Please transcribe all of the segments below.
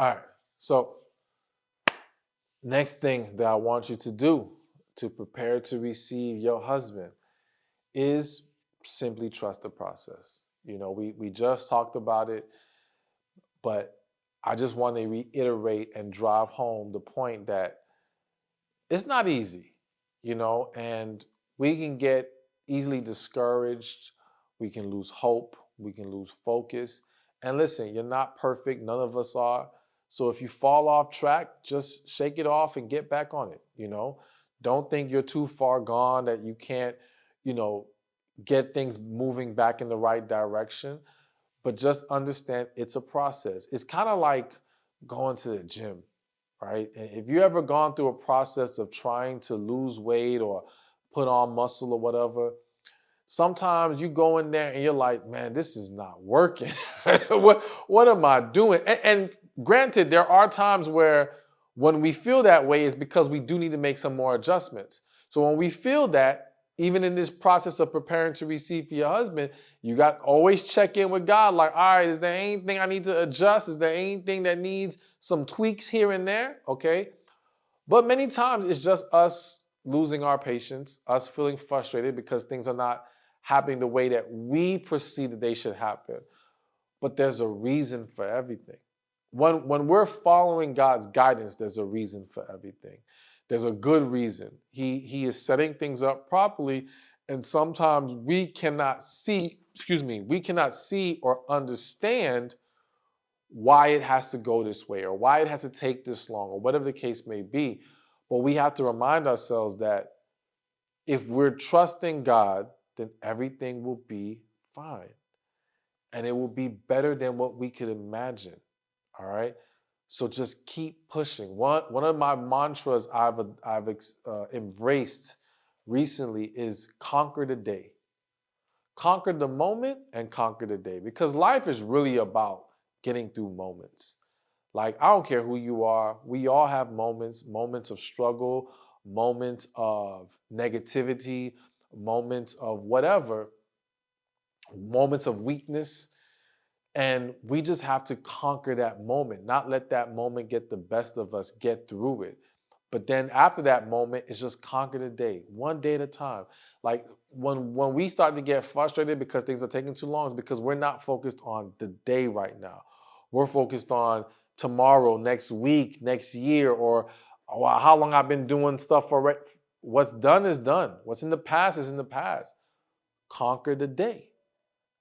All right. So, next thing that I want you to do to prepare to receive your husband is simply trust the process. We just talked about it, but I just want to reiterate and drive home the point that it's not easy, and we can get easily discouraged. We can lose hope. We can lose focus. And listen, you're not perfect. None of us are. So if you fall off track, just shake it off and get back on it. Don't think you're too far gone that you can't, you know, get things moving back in the right direction. But just understand it's a process. It's kind of like going to the gym, right? And if you ever gone through a process of trying to lose weight or put on muscle or whatever, sometimes you go in there and you're like, man, this is not working. what am I doing? And granted, there are times where when we feel that way, it's because we do need to make some more adjustments. So when we feel that, even in this process of preparing to receive for your husband, you got always check in with God. Like, all right, is there anything I need to adjust? Is there anything that needs some tweaks here and there? Okay. But many times it's just us losing our patience, us feeling frustrated because things are not happening the way that we perceive that they should happen. But there's a reason for everything. When we're following God's guidance, there's a reason for everything. There's a good reason. He is setting things up properly, and sometimes we cannot see, we cannot see or understand why it has to go this way or why it has to take this long or whatever the case may be. But we have to remind ourselves that if we're trusting God, then everything will be fine. And it will be better than what we could imagine. All right. So just keep pushing. One of my mantras I've embraced recently is conquer the day. Conquer the moment and conquer the day, because life is really about getting through moments. Like, I don't care who you are, we all have moments of struggle, moments of negativity, moments of whatever, moments of weakness. And we just have to conquer that moment, not let that moment get the best of us, get through it. But then after that moment, it's just conquer the day, one day at a time. Like when we start to get frustrated because things are taking too long, it's because we're not focused on the day right now. We're focused on tomorrow, next week, next year, or how long I've been doing stuff already. What's done is done. What's in the past is in the past. Conquer the day.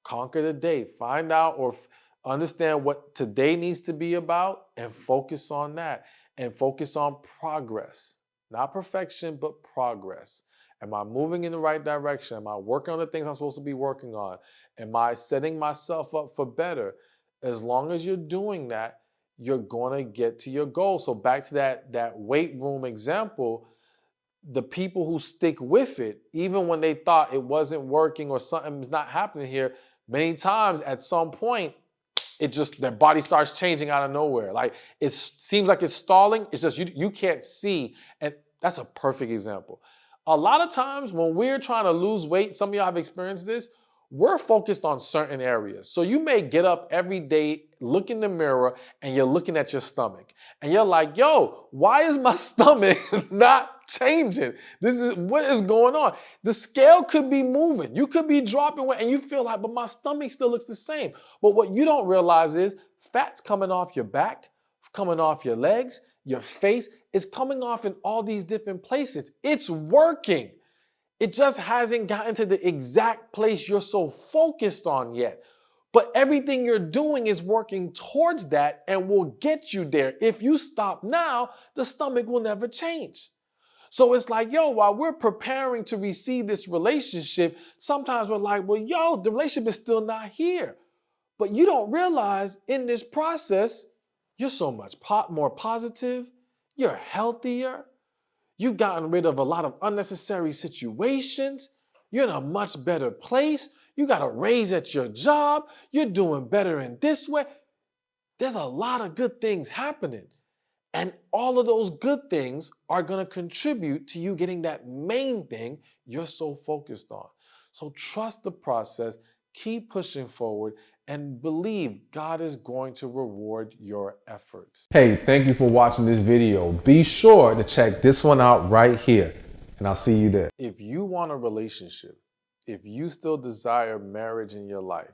Conquer the day. Find out or understand what today needs to be about and focus on that and focus on progress. Not perfection, but progress. Am I moving in the right direction? Am I working on the things I'm supposed to be working on? Am I setting myself up for better? As long as you're doing that, you're going to get to your goal. So back to that weight room example, the people who stick with it, even when they thought it wasn't working or something's not happening here, many times at some point, it just their body starts changing out of nowhere. Like it seems like it's stalling. It's just you can't see, and that's a perfect example. A lot of times when we're trying to lose weight, some of y'all have experienced this. We're focused on certain areas. So you may get up every day, look in the mirror, and you're looking at your stomach, and you're like, "Yo, why is my stomach not changing? This is what is going on." The scale could be moving. You could be dropping weight, and you feel like, "But my stomach still looks the same." But what you don't realize is fat's coming off your back, coming off your legs, your face. It's coming off in all these different places. It's working. It just hasn't gotten to the exact place you're so focused on yet. But everything you're doing is working towards that and will get you there. If you stop now, the stomach will never change. So it's like, yo, while we're preparing to receive this relationship, sometimes we're like, well, yo, the relationship is still not here. But you don't realize in this process, you're so much more positive, you're healthier, you've gotten rid of a lot of unnecessary situations, you're in a much better place, you got a raise at your job, you're doing better in this way. There's a lot of good things happening. And all of those good things are going to contribute to you getting that main thing you're so focused on. So trust the process, keep pushing forward, and believe God is going to reward your efforts. Hey, thank you for watching this video. Be sure to check this one out right here, and I'll see you there. If you want a relationship, if you still desire marriage in your life,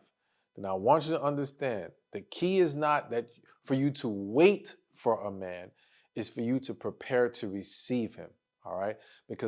then I want you to understand the key is not that for you to wait for a man, it's for you to prepare to receive him. All right? Because